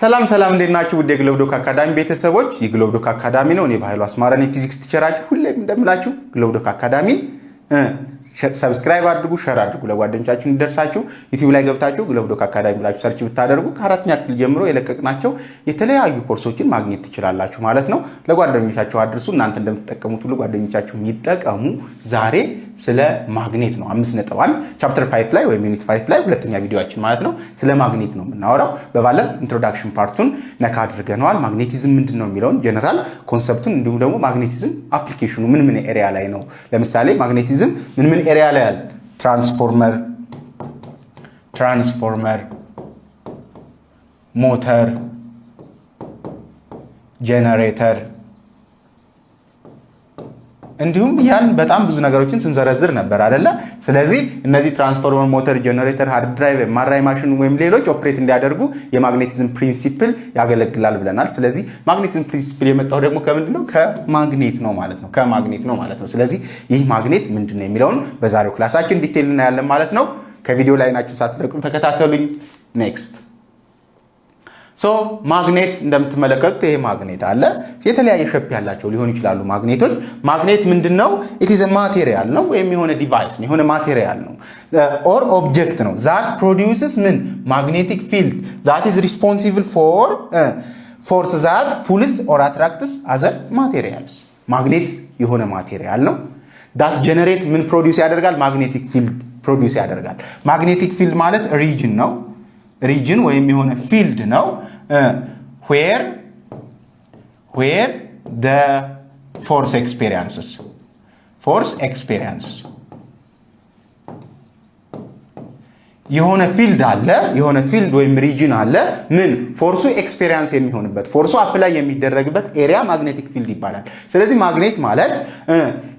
ሰላም እንዴት ናችሁ? ውድ የግሎብ ዶክ አካዳሚ ቤተሰቦች፣ የግሎብ ዶክ አካዳሚ ነው። እኔ በኃይሉ አስማራ ነኝ፣ ፊዚክስ ቲቸራችሁ። ሁሌም እንደምላችሁ ግሎብ ዶክ አካዳሚ ሰብስክራይብ አድርጉ፣ ሼር አድርጉ፣ ለጓደኞቻችሁ እንዲደርሳችሁ። ዩቲዩብ ላይ ገብታችሁ ግሎብ ዶክ አካዳሚ ብላችሁ ሰርች ብታደርጉ ከአራተኛ ክፍል ጀምሮ የለቀቅናቸው የተለያዩ ኮርሶችን ማግኘት ትችላላችሁ ማለት ነው። ለጓደኞቻችሁ አድርሱ። እናንተ እንደምትጠቀሙት ሁሉ ጓደኞቻችሁ ይጠቀሙ። ዛሬ ስለ ማግኔት ነው 5.1 ቻፕተር 5 ላይ ወይም ዩኒት 5 ላይ ሁለተኛ ቪዲዮአችን ማለት ነው ስለ ማግኔት ነው የምናወራው። በባለፈው ኢንትሮዳክሽን ፓርቱን ነካ አድርገናል። ማግኔቲዝም ምንድነው የሚለውን ጀነራል ኮንሰፕቱን፣ እንዲሁም ደግሞ ማግኔቲዝም አፕሊኬሽኑ ምን ኤሪያ ላይ ነው። ለምሳሌ ማግኔቲዝም ምን ኤሪያ ላይ ያለ ትራንስፎርመር፣ ሞተር፣ ጄነሬተር እንዲሁም ያን በጣም ብዙ ነገሮችን ስንዘረዝር ነበር አይደለ? ስለዚህ እነዚህ ትራንስፎርመር፣ ሞተር፣ ጄነሬተር፣ ሃርድ ድራይቭ፣ ማራይ ማሽን ወይም ሌሎች ኦፕሬት እንዲያደርጉ የማግኔቲዝም ፕሪንሲፕል ያገለግላል ብለናል። ስለዚህ ማግኔቲዝም ፕሪንሲፕል የመጣው ደግሞ ከምንድነው? ከማግኔት ነው ማለት ነው። ስለዚህ ይህ ማግኔት ምንድነው የሚለውን በዛሬው ክላሳችን ዲቴይል እናያለን ማለት ነው። ከቪዲዮ ላይ ናችሁ ሳትለቁ ተከታተሉኝ። ኔክስት ማግኔት እንደምትመለከቱት ይሄ ማግኔት አለ። የተለያየ ሼፕ ያላቸው ሊሆኑ ይችላሉ ማግኔቶች። ማግኔት ምንድነው? ኢት ኢዝ ማቴሪያል ነው ወይም የሆነ ዲቫይስ ነው፣ የሆነ ማቴሪያል ነው ኦር ኦብጀክት ነው ዛት ፕሮዲዩስስ ምን ማግኔቲክ ፊልድ ዛት ኢዝ ሪስፖንሲብል ፎር ፎርስ ዛት ፑልስ ኦር አትራክትስ አዘር ማቴሪያልስ። ማግኔት የሆነ ማቴሪያል ነው። ዳት ጀነሬት ምን ፕሮዲዩስ ያደርጋል? ማግኔቲክ ፊልድ ፕሮዲዩስ ያደርጋል። ማግኔቲክ ፊልድ ማለት ሪጅን ነው፣ ሪጅን ወይም የሆነ ፊልድ ነው where the force experiences የሆነ ፊልድ አለ፣ የሆነ ፊልድ ወይም ሪጅን አለ። ምን ፎርሱ ኤክስፔሪየንስ የሚሆንበት ፎርሱ አፕላይ የሚደረግበት ኤሪያ ማግኔቲክ ፊልድ ይባላል። ስለዚህ ማግኔት ማለት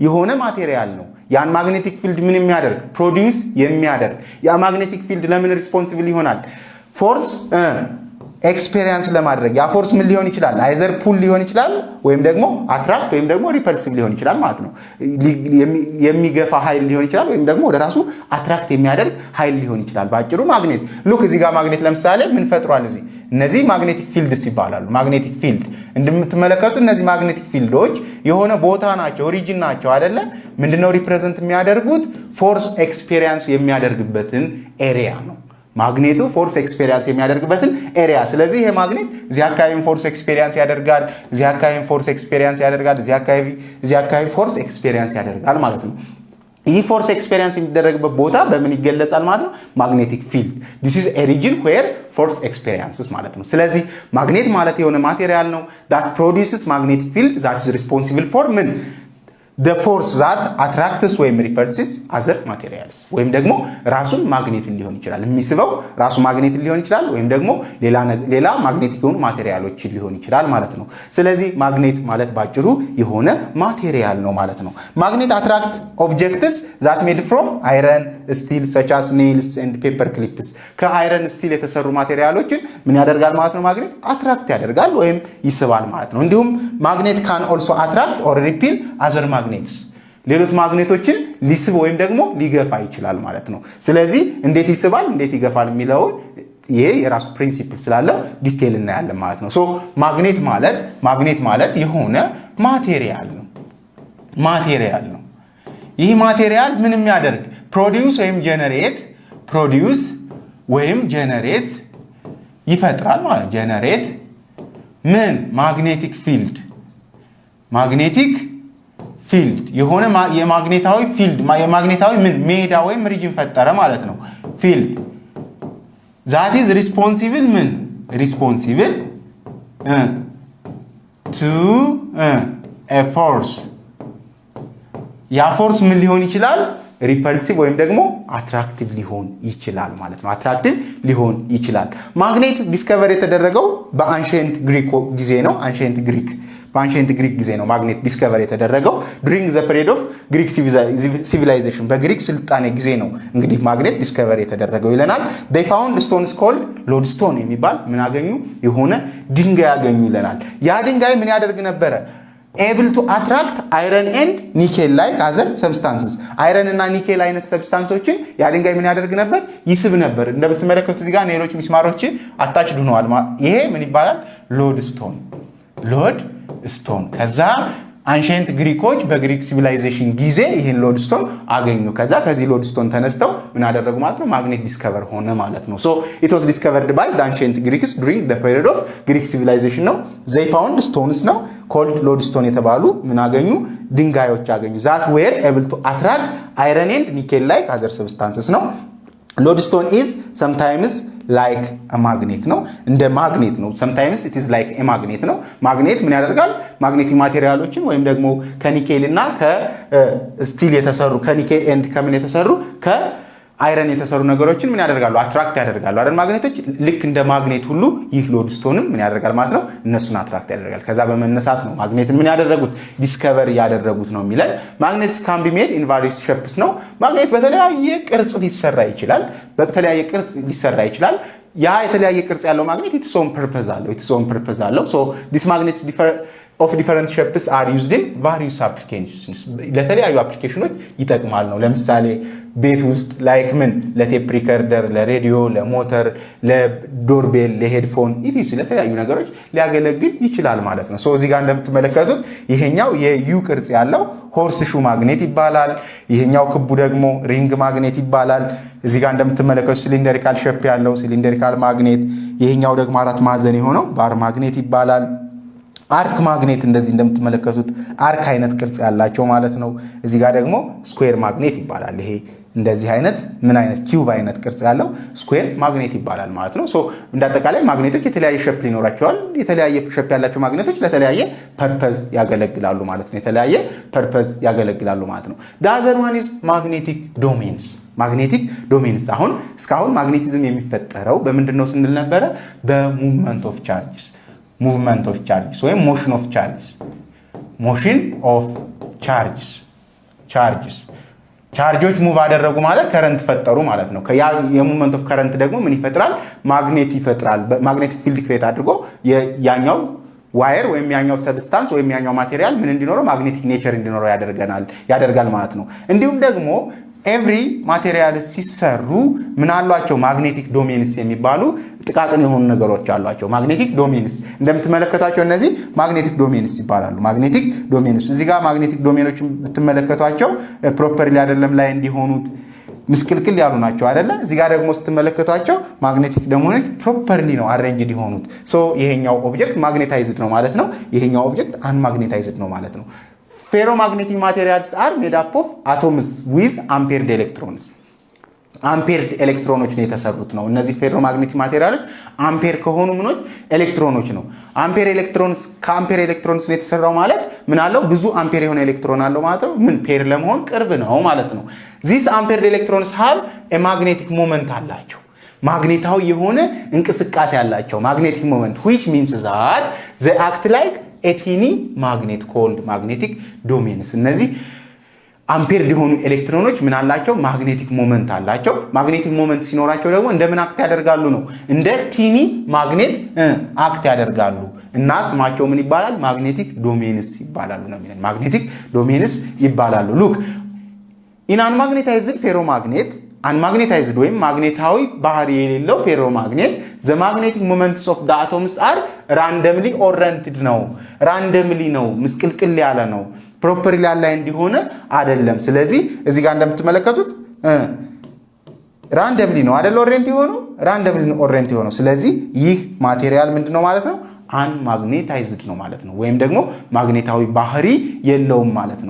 የሆነ ማቴሪያል ነው። ያን ማግኔቲክ ፊልድ ምን የሚያደርግ ፕሮዲዩስ የሚያደርግ። ያ ማግኔቲክ ፊልድ ለምን ሪስፖንሲብል ይሆናል? ፎርስ ኤክስፔሪየንስ ለማድረግ። ያ ፎርስ ምን ሊሆን ይችላል? አይዘር ፑል ሊሆን ይችላል ወይም ደግሞ አትራክት ወይም ደግሞ ሪፐልሲቭ ሊሆን ይችላል ማለት ነው። የሚገፋ ኃይል ሊሆን ይችላል ወይም ደግሞ ወደ ራሱ አትራክት የሚያደርግ ኃይል ሊሆን ይችላል። ባጭሩ ማግኔት ሉክ እዚህ ጋር ማግኔት ለምሳሌ ምን ፈጥሯል? እነዚህ ማግኔቲክ ፊልድስ ይባላሉ። ማግኔቲክ ፊልድ እንደምትመለከቱት እነዚህ ማግኔቲክ ፊልዶች የሆነ ቦታ ናቸው፣ ኦሪጂን ናቸው አይደለ? ምንድነው ሪፕሬዘንት የሚያደርጉት? ፎርስ ኤክስፔሪየንስ የሚያደርግበትን ኤሪያ ነው። ማግኔቱ ፎርስ ኤክስፔሪየንስ የሚያደርግበትን ኤሪያ። ስለዚህ ይሄ ማግኔት እዚህ አካባቢ ፎርስ ኤክስፔሪየንስ ያደርጋል፣ እዚህ አካባቢ ፎርስ ኤክስፔሪየንስ ያደርጋል፣ እዚህ አካባቢ ፎርስ ኤክስፔሪየንስ ያደርጋል ማለት ነው። ይህ ፎርስ ኤክስፔሪየንስ የሚደረግበት ቦታ በምን ይገለጻል ማለት ነው? ማግኔቲክ ፊልድ። this is a region where force experiences ማለት ነው። ስለዚህ ማግኔት ማለት የሆነ ማቴሪያል ነው that produces magnetic field that is responsible for ምን the force that attracts ወይም repulses other materials ወይም ደግሞ ራሱን ማግኔት ሊሆን ይችላል የሚስበው ራሱ ማግኔት ሊሆን ይችላል ወይም ደግሞ ሌላ ማግኔቲክ የሆኑ ማቴሪያሎች ሊሆን ይችላል ማለት ነው። ስለዚህ ማግኔት ማለት ባጭሩ የሆነ ማቴሪያል ነው ማለት ነው። ማግኔት attract objects that made from iron, steel such as nails and paper clips። ከአይረን ስቲል የተሰሩ ማቴሪያሎችን ምን ያደርጋል ማለት ነው? ማግኔት አትራክት ያደርጋል ወይም ይስባል ማለት ነው። እንዲሁም ማግኔት can also attract or repel other magnets። ሌሎች ማግኔቶችን ሊስብ ወይም ደግሞ ሊገፋ ይችላል ማለት ነው። ስለዚህ እንዴት ይስባል እንዴት ይገፋል የሚለው ይሄ የራሱ ፕሪንሲፕል ስላለው ዲቴይል እናያለን ማለት ነው። ማግኔት ማለት የሆነ ማቴሪያል ነው። ይህ ማቴሪያል ምን የሚያደርግ ፕሮዲዩስ ወይም ጀነሬት ይፈጥራል ማለት ጀነሬት ምን ማግኔቲክ ፊልድ የሆነ የማግኔታዊ ፊልድ የማግኔታዊ ምን ሜዳ ወይም ሪጅን ፈጠረ ማለት ነው። ፊልድ that is responsible to a force። ያ ፎርስ ምን ሊሆን ይችላል? ሪፐልሲቭ ወይም ደግሞ አትራክቲቭ ሊሆን ይችላል ማለት ነው። አትራክቲቭ ሊሆን ይችላል። ማግኔት ዲስከቨር የተደረገው በአንሺየንት ግሪክ ጊዜ ነው። በአንሺየንት ግሪክ ጊዜ ነው ማግኔት ዲስከቨር የተደረገው during the period of Greek civilization። በግሪክ ስልጣኔ ጊዜ ነው እንግዲህ ማግኔት ዲስከቨር የተደረገው ይለናል። they found stones called lodestone የሚባል ምን አገኙ? የሆነ ድንጋይ ያገኙ ይለናል። ያ ድንጋይ ምን ያደርግ ነበረ? able to attract iron and nickel like other substances iron እና ኒኬል አይነት ሰብስታንሶችን ያ ድንጋይ ምን ያደርግ ነበር ይስብ ነበር እንደምትመለከቱት እዚህ ጋር ሌሎች ሚስማሮች አታችድ ሆነዋል ይሄ ምን ይባላል ሎድስቶን ከዛ አንሸንት ግሪኮች በግሪክ ሲቪላይዜሽን ጊዜ ይሄን ሎድስቶን አገኙ ከዛ ከዚህ ሎድስቶን ተነስተው ምን አደረጉ ማለት ነው ማግኔት ዲስከቨር ሆነ ማለት ነው so it was discovered by the ancient Greeks during the period of Greek civilization ነው they found stones ነው called lodestone የተባሉ ምን አገኙ ድንጋዮች አገኙ that were able to attract iron and nickel like other substances ነው lodestone is sometimes like a magnet ነው እንደ ማግኔት ነው sometimes it is like a magnet ነው ማግኔት ምን ያደርጋል ማግኔቲክ ማቴሪያሎችን ወይም ደግሞ ከኒኬል እና ከስቲል የተሰሩ ከኒኬል ኤንድ ከምን የተሰሩ ከአይረን የተሰሩ ነገሮችን ምን ያደርጋሉ አትራክት ያደርጋሉ አይደል ማግኔቶች ልክ እንደ ማግኔት ሁሉ ይህ ሎድስቶንም ምን ያደርጋል ማለት ነው እነሱን አትራክት ያደርጋል ከዛ በመነሳት ነው ማግኔትን ምን ያደረጉት ዲስከቨር ያደረጉት ነው የሚለን ማግኔትስ can be made in various shapes ነው ማግኔት በተለያየ ቅርጽ ሊሰራ ይችላል በተለያየ ቅርጽ ሊሰራ ይችላል ያ የተለያየ ቅርጽ ያለው ማግኔት its own purpose አለው so this magnets of different shapes are used in various applications ለተለያዩ አፕሊኬሽኖች ይጠቅማል ነው ለምሳሌ ቤት ውስጥ ላይክ ምን ለቴፕ ሪከርደር ለሬዲዮ ለሞተር ለዶርቤል ለሄድፎን ኢቲሲ ለተለያዩ ነገሮች ሊያገለግል ይችላል ማለት ነው ሶ እዚህ ጋር እንደምትመለከቱት ይሄኛው የዩ ቅርጽ ያለው ሆርስ ሹ ማግኔት ይባላል ይሄኛው ክቡ ደግሞ ሪንግ ማግኔት ይባላል እዚህ ጋር እንደምትመለከቱት ሲሊንደሪካል ሼፕ ያለው ሲሊንደሪካል ማግኔት ይሄኛው ደግሞ አራት ማዕዘን የሆነው ባር ማግኔት ይባላል አርክ ማግኔት እንደዚህ እንደምትመለከቱት አርክ አይነት ቅርጽ ያላቸው ማለት ነው እዚህ ጋር ደግሞ ስኩዌር ማግኔት ይባላል ይሄ እንደዚህ አይነት ምን አይነት ኪዩብ አይነት ቅርጽ ያለው ስኩዌር ማግኔት ይባላል ማለት ነው ሶ እንደአጠቃላይ ማግኔቶች የተለያየ ሼፕ ሊኖራቸዋል የተለያየ ሼፕ ያላቸው ማግኔቶች ለተለያየ ፐርፐዝ ያገለግላሉ ማለት ነው የተለያየ ፐርፐዝ ያገለግላሉ ማለት ነው the other one is magnetic domains አሁን እስካሁን ማግኔቲዝም የሚፈጠረው በምንድነው ስንል ነበር በሙቭመንት ኦፍ ቻርጅስ ወይም motion of charges ቻርጆች ሙቭ አደረጉ ማለት ከረንት ፈጠሩ ማለት ነው ያ የሙቭመንት ኦፍ ከረንት ደግሞ ምን ይፈጥራል ማግኔት ይፈጥራል ማግኔቲክ ፊልድ ክሬት አድርጎ ያኛው ዋየር ወይም ያኛው ሰብስታንስ ወይም ያኛው ማቴሪያል ምን እንዲኖረው ማግኔቲክ ኔቸር እንዲኖረው ያደርጋል ማለት ነው እንዲሁም ደግሞ every ማቴሪያል ሲሰሩ ምን አሏቸው ማግኔቲክ ዶሜንስ የሚባሉ ጥቃቅን የሆኑ ነገሮች አሏቸው ማግኔቲክ ዶሜንስ እንደምትመለከቷቸው እነዚህ ማግኔቲክ ዶሜንስ ይባላሉ ማግኔቲክ ዶሜንስ እዚህ ጋር ማግኔቲክ ዶሜኖችን ብትመለከቷቸው ፕሮፐርሊ አይደለም ላይ እንዲሆኑት ምስክልክል ያሉ ናቸው አይደለ እዚህ ጋር ደግሞ ስትመለከቷቸው ማግኔቲክ ዶሜኖች ፕሮፐርሊ ነው አሬንጅድ የሆኑት ሶ ይሄኛው ኦብጀክት ማግኔታይዝድ ነው ማለት ነው ይሄኛው ኦብጀክት አንማግኔታይዝድ ነው ማለት ነው ferromagnetic materials are made up of atoms with ampere electrons አምፔርድ ኤሌክትሮኖች ነው የተሰሩት ነው እነዚህ ferromagnetic ማቴሪያሎች አምፔር ከሆኑ ምኖች ኤሌክትሮኖች ነው አምፔር ኤሌክትሮንስ ከአምፔር ኤሌክትሮንስ ነው የተሰራው ማለት ምን አለው ብዙ አምፔር የሆነ ኤሌክትሮን አለው ማለት ነው ምን ፔር ለመሆን ቅርብ ነው ማለት ነው these ampered electrons have a magnetic moment አላቸው ማግኔታዊ የሆነ እንቅስቃሴ ያላቸው magnetic moment which means that they act like a tiny magnet called magnetic domains እነዚህ አምፔርድ የሆኑ ኤሌክትሮኖች ምን አላቸው ማግኔቲክ ሞመንት አላቸው ማግኔቲክ ሞመንት ሲኖራቸው ደግሞ እንደምን አክት ያደርጋሉ ነው እንደ ቲኒ ማግኔት አክት ያደርጋሉ እና ስማቸው ምን ይባላል ማግኔቲክ ዶሜንስ ይባላሉ ነው የሚለን ማግኔቲክ ዶሜንስ ይባላሉ ሉክ in unmagnetized ferromagnet unmagnetized ወይም ማግኔታዊ ባህሪ የሌለው ፌሮማግኔት the magnetic moments of the atoms are randomly oriented ነው ምስቅልቅል ያለ ነው ፕሮፐርሊ አላይንድ ሆነ አይደለም ስለዚህ እዚህ ጋር እንደምትመለከቱት randomly ነው አይደል ኦሪየንት የሆነው ስለዚህ ይህ ማቴሪያል ምንድነው ማለት ነው unmagnetized ነው ማለት ነው ወይም ደግሞ ማግኔታዊ ባህሪ የለውም ማለት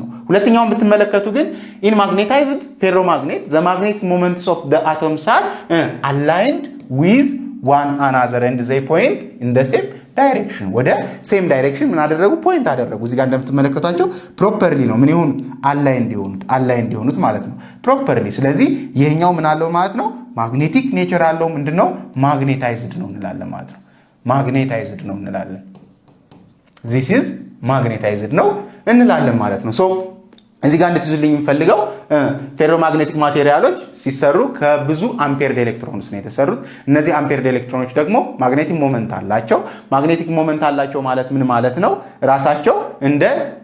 ነው ሁለተኛውን ብትመለከቱ ግን in magnetized ferromagnet the magnetic moments of the atoms are aligned with one another and they point in the same direction ወደ same direction ምን አደረጉ ፖይንት አደረጉ እዚህ ጋር እንደምትመለከቷቸው ፕሮፐርሊ ነው ምን ይሁን aligned ይሆኑት ማለት ነው ፕሮፐርሊ ስለዚህ ይሄኛው ምን አለው ማለት ነው ማግኔቲክ ኔቸር አለው ምንድነው ማግኔታይዝድ ነው እንላለን ማለት ነው ማግኔታይዝድ ነው እንላለን this is magnetized ነው እንላለን ማለት ነው so እዚህ ጋር እንድትይዙልኝ የምፈልገው ፌሮማግኔቲክ ማቴሪያሎች ሲሰሩ ከብዙ አምፔርድ ኤሌክትሮንስ ነው የተሰሩት። እነዚህ አምፔርድ ኤሌክትሮኖች ደግሞ ማግኔቲክ ሞመንት አላቸው። ማግኔቲክ ሞመንት አላቸው ማለት ምን ማለት ነው? ራሳቸው እንደ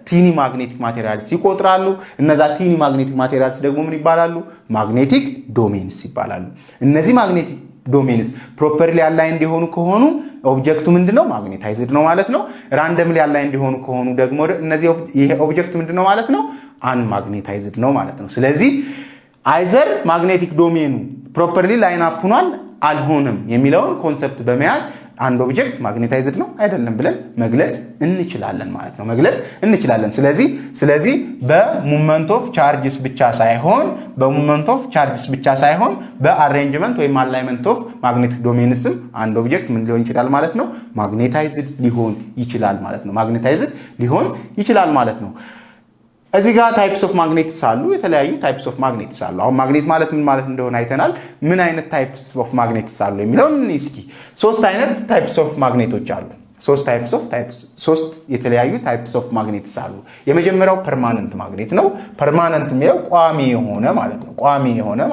ቲኒ ማግኔቲክ ማቴሪያልስ ይቆጥራሉ። እነዛ ቲኒ ማግኔቲክ ማቴሪያልስ ደግሞ ምን ይባላሉ? ማግኔቲክ ዶሜንስ ይባላሉ። እነዚህ ማግኔቲክ ዶሜንስ ፕሮፐርሊ አላይንድ የሆኑ ከሆኑ ኦብጀክቱ ምንድነው? ማግኔታይዝድ ነው ማለት ነው። ራንደምሊ አላይንድ የሆኑ ከሆኑ ደግሞ እነዚህ ይሄ ኦብጀክት ምንድነው ማለት ነው? አንማግኔታይዝድ ነው ማለት ነው። ስለዚህ አይዘር ማግኔቲክ ዶሜኑ ፕሮፐርሊ ላይን አፕ ሆኗል አልሆነም የሚለውን ኮንሰፕት በመያዝ አንድ ኦብጀክት ማግኔታይዝድ ነው አይደለም ብለን መግለጽ እንችላለን ማለት ነው። መግለጽ እንችላለን። ስለዚህ በሞመንት ኦፍ ቻርጅስ ብቻ ሳይሆን በአሬንጅመንት ወይም አላይመንት ኦፍ ማግኔቲክ ዶሜንስም አንድ ኦብጀክት ምን ሊሆን ይችላል ማለት ነው? ማግኔታይዝድ ሊሆን ይችላል ማለት ነው። ማግኔታይዝድ ሊሆን ይችላል ማለት ነው። እዚህ ጋር ታይፕስ ኦፍ ማግኔትስ አሉ። የተለያዩ ታይፕስ ኦፍ ማግኔትስ አሉ። አሁን ማግኔት ማለት ምን ማለት እንደሆነ አይተናል። ምን አይነት ታይፕስ ኦፍ ማግኔትስ አሉ የሚለውን እስኪ ሶስት አይነት ታይፕስ ኦፍ ማግኔቶች አሉ። ሶስት የተለያዩ ታይፕስ ኦፍ ማግኔትስ አሉ። የመጀመሪያው ፐርማነንት ማግኔት ነው። ፐርማነንት የሚለው ቋሚ የሆነ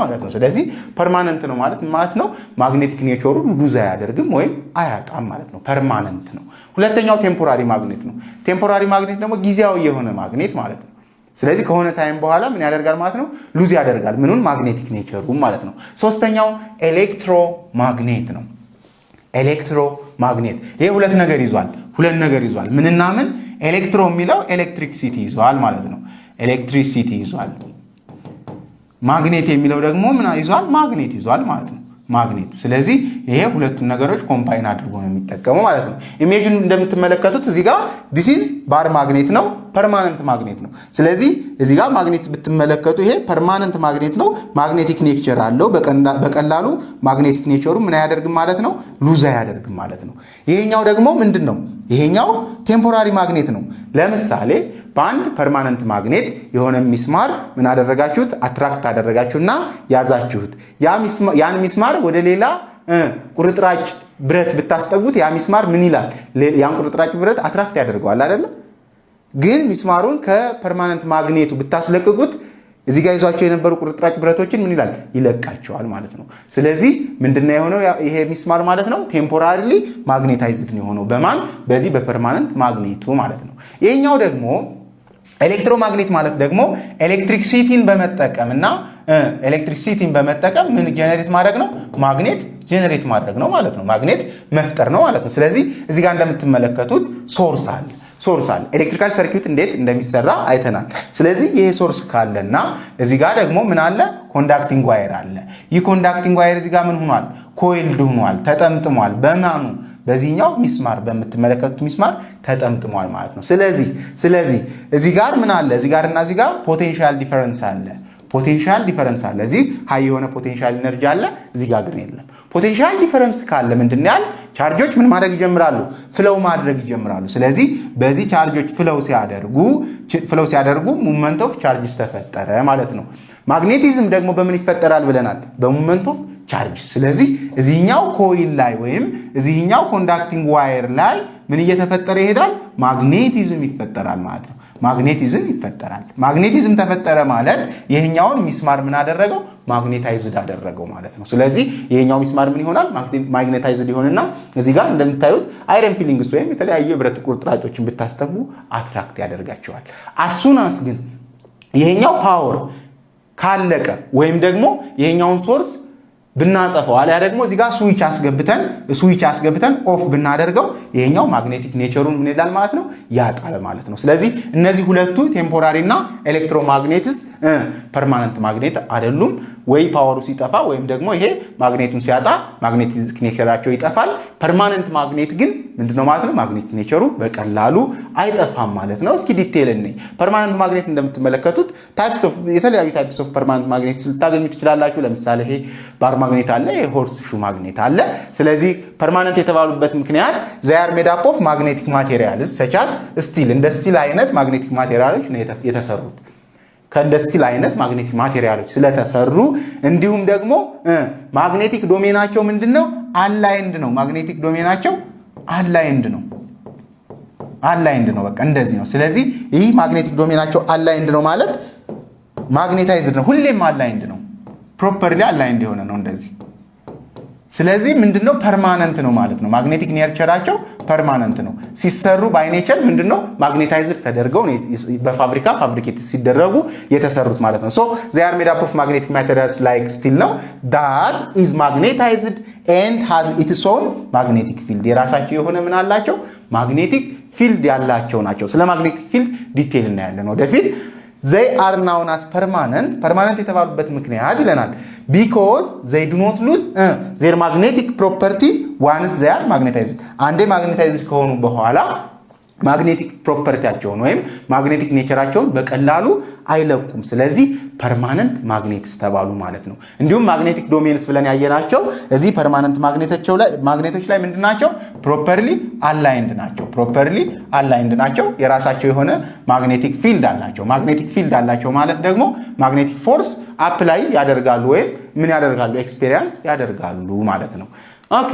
ማለት ነው። ስለዚህ ፐርማነንት ነው ማለት ነው ማግኔቲክ ኔቸሩ ሉዝ አያደርግም ወይም አያጣም ማለት ነው። ፐርማነንት ነው። ሁለተኛው ቴምፖራሪ ማግኔት ነው። ቴምፖራሪ ማግኔት ደግሞ ጊዜያዊ የሆነ ማግኔት ማለት ነው። ስለዚህ ከሆነ ታይም በኋላ ምን ያደርጋል ማለት ነው? ሉዝ ያደርጋል። ምኑን? ማግኔቲክ ኔቸሩ ማለት ነው። ሶስተኛው ኤሌክትሮማግኔት ነው። ኤሌክትሮማግኔት ይሄ ሁለት ነገር ይዟል። ምንና ምን? ኤሌክትሮ የሚለው ኤሌክትሪክሲቲ ይዟል ማለት ነው። ኤሌክትሪሲቲ ይዟል። ማግኔት የሚለው ደግሞ ምን ይዟል? ማግኔት ይዟል ማለት ነው። ማግኔት። ስለዚህ ይሄ ሁለቱን ነገሮች ኮምባይን አድርጎ ነው የሚጠቀመው ማለት ነው። ኢሜጁን እንደምትመለከቱት እዚህ ጋር this is ባር ማግኔት ነው፣ ፐርማነንት ማግኔት ነው። ስለዚህ እዚህ ጋር ማግኔት ብትመለከቱ ይሄ ፐርማነንት ማግኔት ነው። ማግኔቲክ ኔቸር አለው። በቀላሉ ማግኔቲክ ኔቸሩ ምን አያደርግም ማለት ነው? ሉዝ አያደርግም ማለት ነው። ይሄኛው ደግሞ ምንድን ነው? ይሄኛው ቴምፖራሪ ማግኔት ነው። ለምሳሌ በአንድ ፐርማነንት ማግኔት የሆነ ሚስማር ምን አደረጋችሁት? አትራክት አደረጋችሁና ያዛችሁት። ያን ሚስማር ወደ ሌላ ቁርጥራጭ ብረት ብታስጠጉት ያ ሚስማር ምን ይላል? ያን ቁርጥራጭ ብረት አትራክት ያደርገዋል አይደለ? ግን ሚስማሩን ከፐርማነንት ማግኔቱ ብታስለቅቁት እዚህ ጋር ይዟቸው የነበሩ ቁርጥራጭ ብረቶችን ምን ይላል? ይለቃቸዋል ማለት ነው። ስለዚህ ምንድነው የሆነው? ይሄ ሚስማር ማለት ነው ቴምፖራሪሊ ማግኔታይዝድ ነው የሆነው። በማን? በዚህ በፐርማነንት ማግኔቱ ማለት ነው። ይሄኛው ደግሞ ኤሌክትሮማግኔት ማለት ደግሞ ኤሌክትሪክሲቲን በመጠቀም ምን ጀነሬት ማድረግ ነው? ማግኔት ጀነሬት ማድረግ ነው ማለት ነው። ማግኔት መፍጠር ነው ማለት ነው። ስለዚህ እዚህ ጋር እንደምትመለከቱት ሶርስ አለ። ኤሌክትሪካል ሰርኪዩት እንዴት እንደሚሰራ አይተናል። ስለዚህ ይሄ ሶርስ ካለና እዚህ ጋር ደግሞ ምን አለ? ኮንዳክቲንግ ዋየር አለ። ይህ ኮንዳክቲንግ ዋየር እዚህ ጋር ምን ሆኗል? ኮይልድ ሆኗል፣ ተጠምጥሟል። በማኑ? በዚህኛው ሚስማር፣ በምትመለከቱት ሚስማር ተጠምጥሟል ማለት ነው። ስለዚህ እዚህ ጋር ምን አለ? እዚህ ጋር እና እዚህ ጋር ፖቴንሻል ዲፈረንስ አለ። እዚህ ሃይ የሆነ ፖቴንሻል ኢነርጂ አለ፣ እዚህ ጋር ግን የለም። ፖቴንሻል ዲፈረንስ ካለ ምንድን ያህል ቻርጆች ምን ማድረግ ይጀምራሉ? ፍለው ማድረግ ይጀምራሉ። ስለዚህ በዚህ ቻርጆች ፍለው ሲያደርጉ ሙቭመንት ኦፍ ቻርጅስ ተፈጠረ ማለት ነው። ማግኔቲዝም ደግሞ በምን ይፈጠራል ብለናል? በሙቭመንት ኦፍ ቻርጅስ። ስለዚህ እዚህኛው ኮይል ላይ ወይም እዚህኛው ኮንዳክቲንግ ዋየር ላይ ምን እየተፈጠረ ይሄዳል? ማግኔቲዝም ይፈጠራል ማለት ነው። ማግኔቲዝም ተፈጠረ ማለት ይሄኛውን ሚስማር ምን አደረገው? ማግኔታይዝድ አደረገው ማለት ነው። ስለዚህ ይሄኛው ሚስማር ምን ይሆናል? ማግኔታይዝድ ይሆንና እዚህ ጋር እንደምታዩት አይረን ፊሊንግስ ወይም የተለያዩ የብረት ቁርጥራጮችን ብታስጠጉ አትራክት ያደርጋቸዋል። አሱናስ ግን ይሄኛው ፓወር ካለቀ ወይም ደግሞ ይሄኛውን ሶርስ ብናጠፈው አለያ ደግሞ እዚህ ጋር ስዊች አስገብተን ኦፍ ብናደርገው ይሄኛው ማግኔቲክ ኔቸሩን ምን ይላል ማለት ነው? ያጣል ማለት ነው። ስለዚህ እነዚህ ሁለቱ ቴምፖራሪ እና ኤሌክትሮማግኔትስ ፐርማነንት ማግኔት አይደሉም። ወይ ፓወሩ ሲጠፋ ወይም ደግሞ ይሄ ማግኔቱን ሲያጣ ማግኔቲክ ኔቸራቸው ይጠፋል። ፐርማነንት ማግኔት ግን ምንድነው ማለት ነው? ማግኔቲክ ኔቸሩ በቀላሉ አይጠፋም ማለት ነው። እስኪ ዲቴል እንይ። ፐርማነንት ማግኔት እንደምትመለከቱት የተለያዩ ታይፕስ ኦፍ ፐርማነንት ማግኔት ልታገኙ ትችላላችሁ። ለምሳሌ ይሄ ባር ማግኔት አለ፣ የሆርስ ሹ ማግኔት አለ። ስለዚህ ፐርማነንት የተባሉበት ምክንያት they are made up of magnetic materials such as steel። እንደ ስቲል አይነት ማግኔቲክ ማቴሪያሎች ነው የተሰሩት። ከእንደ ስቲል አይነት ማግኔቲክ ማቴሪያሎች ስለተሰሩ እንዲሁም ደግሞ ማግኔቲክ ዶሜናቸው ምንድነው? አላይንድ ነው። ማግኔቲክ ዶሜናቸው አላይንድ ነው። በቃ እንደዚህ ነው። ስለዚህ ይህ ማግኔቲክ ዶሜናቸው አላይንድ ነው ማለት ማግኔታይዝድ ነው ሁሌም አላይንድ ነው ፕሮፐርሊ አላይንድ የሆነ ነው እንደዚህ ስለዚህ ምንድነው ፐርማነንት ነው ማለት ነው ማግኔቲክ ኔቸራቸው ፐርማነንት ነው ሲሰሩ ባይ ኔቸር ምንድነው ማግኔታይዝድ ተደርገው በፋብሪካ ፋብሪኬት ሲደረጉ የተሰሩት ማለት ነው so they are made up of magnetic materials like steel ነው that is magnetized and has its own magnetic field የራሳቸው የሆነ ምን አላቸው magnetic field ያላቸው ናቸው ስለ magnetic field ዲቴል እናያለን ወደፊት they are known as permanent የተባሉበት ምክንያት ይለናል because they do not lose their magnetic property once they are magnetized አንዴ magnetized ከሆኑ በኋላ magnetic propertyያቸውን ወይም magnetic ኔቸራቸውን በቀላሉ አይለቁም ስለዚህ permanent magnets ተባሉ ማለት ነው እንዲሁም magnetic domains ብለን ያየናቸው እዚህ permanent ማግኔቶች ላይ ምንድናቸው properly aligned ናቸው የራሳቸው የሆነ magnetic field አላቸው ማለት ደግሞ magnetic force apply ያደርጋሉ ወይ ምን ያደርጋሉ experience ያደርጋሉ ማለት ነው ኦኬ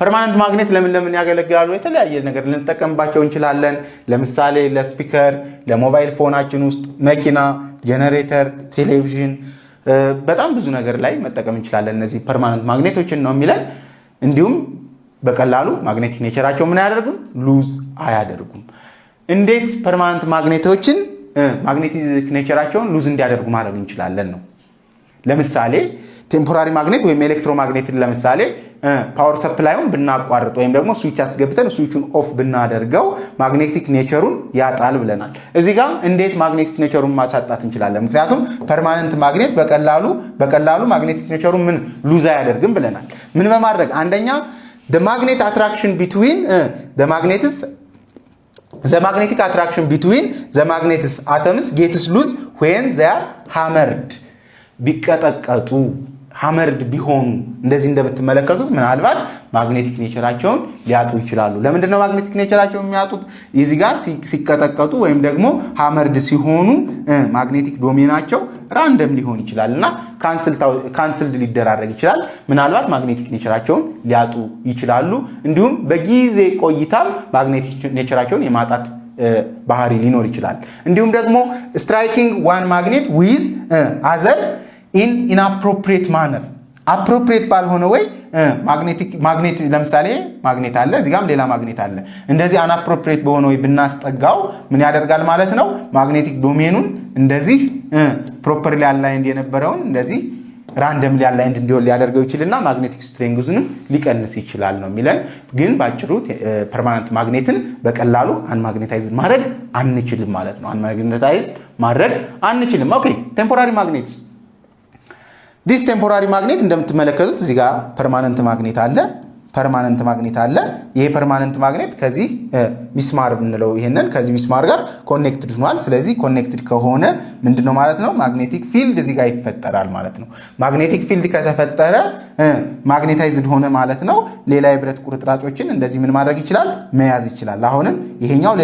ፐርማነንት ማግኔት ለምን ያገለግላሉ የተለያየ ነገር ልንጠቀምባቸው እንችላለን ለምሳሌ ለስፒከር ለሞባይል ፎናችን ውስጥ መኪና ጄነሬተር ቴሌቪዥን በጣም ብዙ ነገር ላይ መጠቀም እንችላለን እነዚህ ፐርማነንት ማግኔቶችን ነው የሚለን እንዲሁም በቀላሉ ማግኔቲክ ኔቸራቸው ምን ያደርጉም ሉዝ አያደርጉም እንዴት ፐርማነንት ማግኔቶችን ማግኔቲክ ኔቸራቸውን ሉዝ እንዲያደርጉ ማድረግ እንችላለን ነው ለምሳሌ ቴምፖራሪ ማግኔት ወይም ኤሌክትሮማግኔትን ለምሳሌ ፓወር ሰፕላይውን ብናቋርጥ ወይም ደግሞ ስዊች አስገብተን ስዊቹን ኦፍ ብናደርገው ማግኔቲክ ኔቸሩን ያጣል ብለናል እዚህ ጋር እንዴት ማግኔቲክ ኔቸሩን ማሳጣት እንችላለን ምክንያቱም ፐርማነንት ማግኔት በቀላሉ ማግኔቲክ ኔቸሩን ምን ሉዝ አያደርግም ብለናል ምን በማድረግ አንደኛ the magnetic attraction between the magnetic attraction between the magnet's atoms gets loose when they are hammered ቢቀጠቀጡ hammered ቢሆኑ እንደዚህ እንደምትመለከቱት ምናልባት ማግኔቲክ ኔቸራቸውን ሊያጡ ይችላሉ ለምንድን ነው ማግኔቲክ ኔቸራቸውን የሚያጡት እዚህ ጋር ሲቀጠቀጡ ወይም ደግሞ hammered ሲሆኑ ማግኔቲክ ዶሜናቸው ራንደም ሊሆን ይችላልና ካንስልድ ሊደራረግ ይችላል ምናልባት ማግኔቲክ ኔቸራቸውን ሊያጡ ይችላሉ እንዲሁም በጊዜ ቆይታም ማግኔቲክ ኔቸራቸውን የማጣት ባህሪ ሊኖር ይችላል እንዲሁም ደግሞ striking one magnet with other in inappropriate manner appropriate ባልሆነ ወይ ማግኔት ለምሳሌ ማግኔት አለ እዚህ ጋርም ሌላ ማግኔት አለ እንደዚህ inappropriate በሆነ ወይ ብናስጠጋው ምን ያደርጋል ማለት ነው ማግኔቲክ ዶሜኑን እንደዚህ properly aligned የነበረውን እንደዚህ randomly aligned እንዲሆን ሊያደርገው ይችላልና ማግኔቲክ ስትሬንግዙንም ሊቀንስ ይችላል ነው የሚለን ግን ባጭሩ ፐርማነንት ማግኔትን በቀላሉ አንማግኔታይዝ ማድረግ አንችልም ማለት ነው አንማግኔታይዝ ማድረግ አንችልም ኦኬ ቴምፖራሪ ማግኔትስ this temporary magnet እንደምትመለከቱት እዚህ ጋር permanent magnet አለ ይሄ permanent magnet ከዚህ ሚስማር ብንለው ይሄንን ከዚህ ሚስማር ጋር ኮኔክትድ ሆኗል ስለዚህ ኮኔክትድ ከሆነ ምንድነው ማለት ነው magnetic field እዚህ ጋር ይፈጠራል ማለት ነው magnetic field ከተፈጠረ ማግኔታይዝድ ሆነ ማለት ነው ሌላ የብረት ቁርጥራጮችን እንደዚህ ምን ማድረግ ይችላል መያዝ ይችላል አሁንም ይሄኛው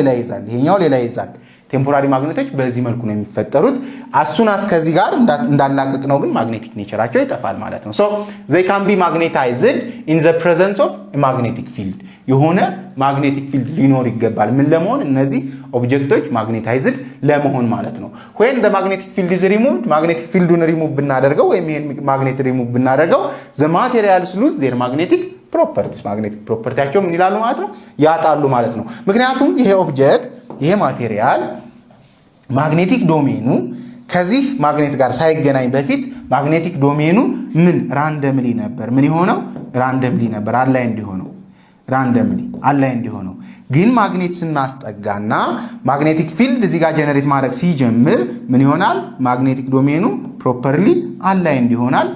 ሌላ ይዛል ቴምፖራሪ ማግኔቶች በዚህ መልኩ ነው የሚፈጠሩት አሱናስ ከዚህ ጋር እንዳላቀቅ ነው ግን ማግኔቲክ ኔቸራቸው ይጠፋል ማለት ነው so they can be magnetized in the presence of a magnetic field የሆነ magnetic field ሊኖር ይገባል ምን ለመሆን እነዚህ ኦብጀክቶች ማግኔታይዝድ ለመሆን ማለት ነው when the magnetic field is removed magnetic fieldን ሪሙቭ ብናደርገው ወይም ይሄን ማግኔት ሪሙቭ ብናደርገው the materials lose their magnetic properties ምን ይላሉ ማለት ነው ያጣሉ ማለት ነው ምክንያቱም ይሄ ኦብጀክት ይሄ ማቴሪያል ማግኔቲክ ዶሜኑ ከዚህ ማግኔት ጋር ሳይገናኝ በፊት ማግኔቲክ ዶሜኑ ምን ራንደምሊ ነበር ምን ይሆነው ራንደምሊ ነበር አላይ እንዲሆነው ግን ማግኔት ስናስጠጋና ማግኔቲክ ፊልድ እዚህ ጋር ጀነሬት ማድረግ ሲጀምር ምን ይሆናል ማግኔቲክ ዶሜኑ ፕሮፐርሊ አላይ እንዲሆናል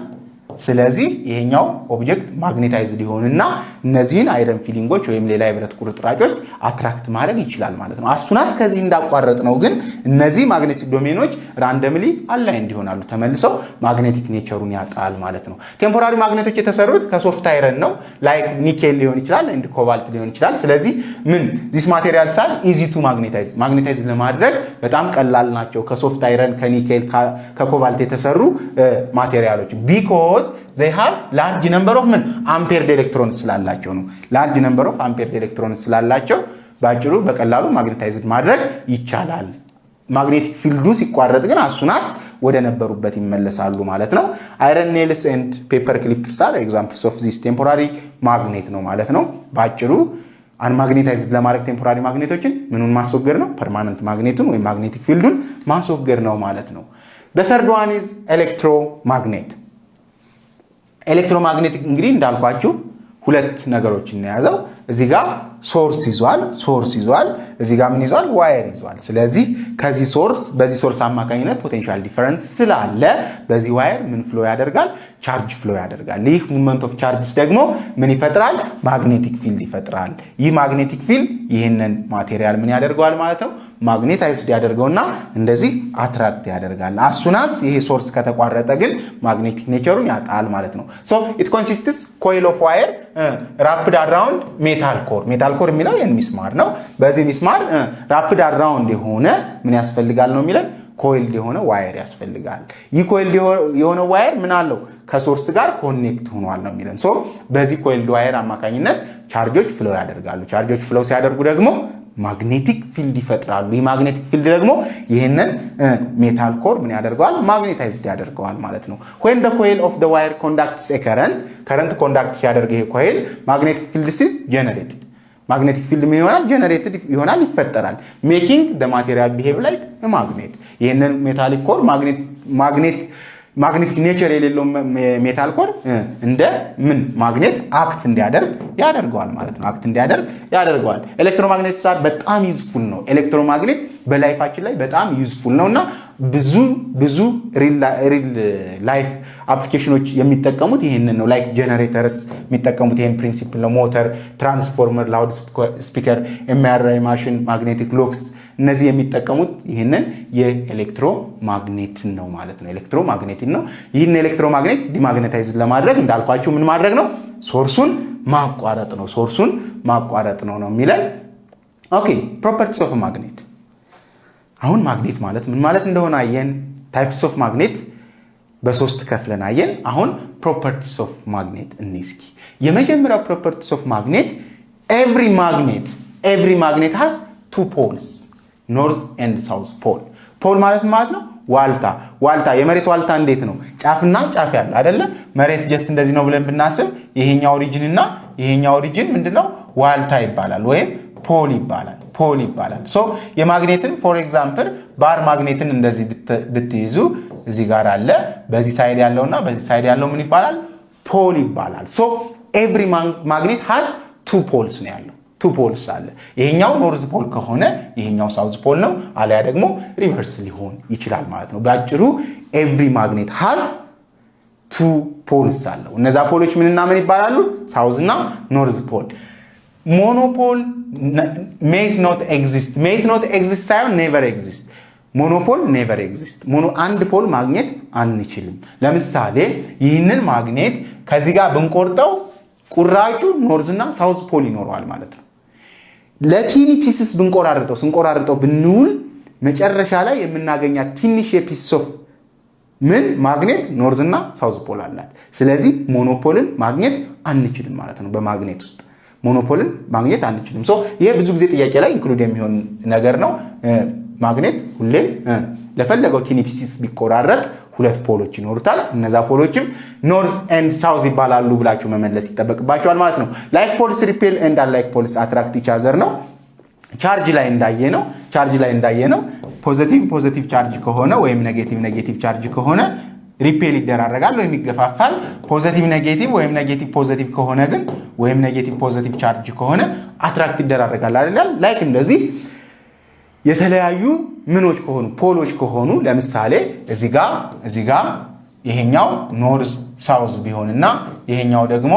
ስለዚህ ይሄኛው ኦብጀክት ማግኔታይዝድ ይሆንና እነዚህን አይረን ፊሊንጎች ወይም ሌላ የብረት ቁርጥራጮች አትራክት ማድረግ ይችላል ማለት ነው አሱናስ ከዚህ እንዳቋረጥ ነው ግን እነዚህ ማግኔቲክ ዶሜኖች ራንደምሊ አላይንድ ይሆናሉ ተመልሰው ማግኔቲክ ኔቸሩን ያጣል ማለት ነው ቴምፖራሪ ማግኔቶች የተሰሩት ከሶፍት አይረን ነው ላይክ ኒኬል ሊሆን ይችላል እንደ ኮባልት ሊሆን ይችላል ስለዚህ ምን this materials are easy to magnetize ለማድረግ በጣም ቀላል ናቸው ከሶፍት አይረን ከኒኬል ከኮባልት የተሰሩ ማቴሪያሎች because they have large number of ampered electrons ስላላቸው ነው large number of ampered electrons ስላላቸው ባጭሩ በቀላሉ ማግኔታይዝድ ማድረግ ይቻላል ማግኔቲክ ፊልዱ ሲቋረጥ ግን አሱናስ ወደ ነበሩበት ይመለሳሉ ማለት ነው። አይረን ኔልስ ኤንድ ፔፐር ክሊፕስ አር ኤግዛምፕልስ ኦፍ ዚስ ቴምፖራሪ ማግኔት ነው ማለት ነው። ባጭሩ አንማግኔታይዝድ ለማድረግ ቴምፖራሪ ማግኔቶችን ምኑን ማስወገድ ነው? ፐርማነንት ማግኔቱን ወይም ማግኔቲክ ፊልዱን ማስወገድ ነው ማለት ነው። the third one is ኤሌክትሮማግኔት። ኤሌክትሮማግኔቲክ እንግዲህ እንዳልኳችሁ ሁለት ነገሮችን ያዘው። እዚህ ጋር ሶርስ ይዟል፣ እዚህ ጋር ምን ይዟል? ዋየር ይዟል። ስለዚህ በዚህ ሶርስ አማካኝነት ፖቴንሻል ዲፈረንስ ስላለ በዚህ ዋየር ምን ፍሎ ያደርጋል? ቻርጅ ፍሎ ያደርጋል። ይህ ሞመንት ኦፍ ቻርጅስ ደግሞ ምን ይፈጥራል? ማግኔቲክ ፊልድ ይፈጥራል። ይህ ማግኔቲክ ፊልድ ይህንን ማቴሪያል ምን ያደርገዋል ማለት ነው? ማግኔታይዝድ ያደርገውና እንደዚህ አትራክት ያደርጋል። አሱናስ ይሄ ሶርስ ከተቋረጠ ግን ማግኔቲክ ኔቸሩን ያጣል ማለት ነው። ሶ ኢት ኮንሲስትስ ኮይል ኦፍ ዋየር ራፕድ አራውንድ ሜታል ኮር የሚለው ይሄን ሚስማር ነው። በዚህ ሚስማር ራፕድ አራውንድ የሆነ ምን ያስፈልጋል ነው የሚለን? ኮይልድ የሆነ ዋየር ያስፈልጋል። ይህ ኮይልድ የሆነ ዋየር ምን አለው? ከሶርስ ጋር ኮኔክት ሆኗል ነው የሚለን። ሶ በዚህ ኮይልድ ዋየር አማካኝነት ቻርጆች ፍሎ ያደርጋሉ። ቻርጆች ፍሎ ሲያደርጉ ደግሞ ማግኔቲክ ፊልድ ይፈጥራሉ። ይህ ማግኔቲክ ፊልድ ደግሞ ይህንን ሜታል ኮር ምን ያደርገዋል? ማግኔታይዝድ ያደርገዋል ማለት ነው። when the coil of the wire conducts a current ኮንዳክት ሲያደርግ ይሄ ኮይል ማግኔቲክ ፊልድ is generated ማግኔቲክ ፊልድ ምን ይሆናል? ጀነሬትድ ይሆናል፣ ይፈጠራል። making the material behave like a magnet ይህንን ሜታሊክ ኮር ማግኔቲክ ኔቸር የሌለው ሜታል ኮር እንደ ምን ማግኔት አክት እንዲያደርግ ያደርገዋል ማለት ነው። አክት እንዲያደርግ ያደርገዋል። ኤሌክትሮማግኔት በጣም ዩዝፉል ነው። ኤሌክትሮማግኔት በላይፋችን ላይ በጣም ዩዝፉል ነውና ብዙ ሪል ላይፍ አፕሊኬሽኖች የሚጠቀሙት ይሄንን ነው። ላይክ ጀነሬተርስ የሚጠቀሙት ይሄን ፕሪንሲፕል ነው። ሞተር፣ ትራንስፎርመር፣ ላውድ ስፒከር፣ ኤምአርአይ ማሽን፣ ማግኔቲክ ሎክስ እነዚህ የሚጠቀሙት ይሄንን የኤሌክትሮማግኔትን ነው ማለት ነው። ኤሌክትሮማግኔትን ነው። ይህን ኤሌክትሮማግኔት ዲማግኔታይዝ ለማድረግ እንዳልኳችሁ ምን ማድረግ ነው? ሶርሱን ማቋረጥ ነው የሚለን። ኦኬ ፕሮፐርቲስ ኦፍ ማግኔት። አሁን ማግኔት ማለት ምን ማለት እንደሆነ አየን። ታይፕስ ኦፍ ማግኔት በሶስት ከፍለን አየን። አሁን ፕሮፐርቲስ ኦፍ ማግኔት እንስኪ። የመጀመሪያው ፕሮፐርቲስ ኦፍ ማግኔት ኤቭሪ ማግኔት ሃዝ ቱ ፖልስ ኖርዝ ኤንድ ሳውዝ ፖል ማለት ነው ዋልታ የመሬት ዋልታ እንዴት ነው? ጫፍና ጫፍ ያለ አይደለ? መሬት ጀስት እንደዚህ ነው ብለን ብናስብ ይሄኛው ኦሪጅን እና ይሄኛው ኦሪጅን ምንድነው? ዋልታ ይባላል ወይም ፖል ይባላል። ሶ የማግኔትን ፎር ኤግዛምፕል ባር ማግኔትን እንደዚህ ብትይዙ እዚህ ጋር አለ። በዚህ ሳይድ ያለውና በዚህ ሳይድ ያለው ምን ይባላል? ፖል ይባላል። ሶ ኤቭሪ ማግኔት ሃዝ ቱ ፖልስ ነው ያለው። ቱ ፖልስ አለ። ይሄኛው ኖርዝ ፖል ከሆነ ይሄኛው ሳውዝ ፖል ነው፣ አለያ ደግሞ ሪቨርስ ሊሆን ይችላል ማለት ነው። ባጭሩ ኤቭሪ ማግኔት ሃዝ ቱ ፖልስ አለው። እነዛ ፖሎች ምንና ምን ይባላሉ? ሳውዝ እና ኖርዝ ፖል። ሞኖፖል ሜት ኖት ኤግዚስት ሳይሆን ኔቨር ኤግዚስት። ሞኖፖል ኔቨር ኤግዚስት። አንድ ፖል ማግኘት አንችልም። ለምሳሌ ይህንን ማግኔት ከዚህ ጋር ብንቆርጠው ቁራጩ ኖርዝ እና ሳውዝ ፖል ይኖረዋል ማለት ነው። ለቲኒ ፒስስ ስንቆራርጠው ብንውል መጨረሻ ላይ የምናገኛት ትንሽ የፒስ ኦፍ ምን ማግኔት ኖርዝ እና ሳውዝ ፖል አላት። ስለዚህ ሞኖፖልን ማግኘት አንችልም ማለት ነው። በማግኔት ውስጥ ሞኖፖልን ማግኘት አንችልም። ይሄ ብዙ ጊዜ ጥያቄ ላይ ኢንክሉድ የሚሆን ነገር ነው። ማግኔት ሁሌም ለፈለገው ቲኒ ፒስስ ቢቆራረጥ ሁለት ፖሎች ይኖሩታል። እነዛ ፖሎችም ኖርዝ ኤንድ ሳውዝ ይባላሉ ብላችሁ መመለስ ይጠበቅባቸዋል ማለት ነው። ላይክ ፖልስ ሪፔል ኤንድ አንላይክ ፖልስ አትራክት ኢች አዘር ነው። ቻርጅ ላይ እንዳየነው ፖዚቲቭ ቻርጅ ከሆነ ወይም ኔጌቲቭ ቻርጅ ከሆነ ሪፔል ይደራረጋል ወይም ይገፋፋል። ፖዚቲቭ ኔጌቲቭ ወይም ኔጌቲቭ ፖዚቲቭ ከሆነ ግን ወይም ኔጌቲቭ ፖዚቲቭ ቻርጅ ከሆነ አትራክት ይደራረጋል አይደል? ላይክ እንደዚህ የተለያዩ ምኖች ከሆኑ ፖሎች ከሆኑ ለምሳሌ እዚህ ጋር ይሄኛው ኖርዝ ሳውዝ ቢሆንና ይሄኛው ደግሞ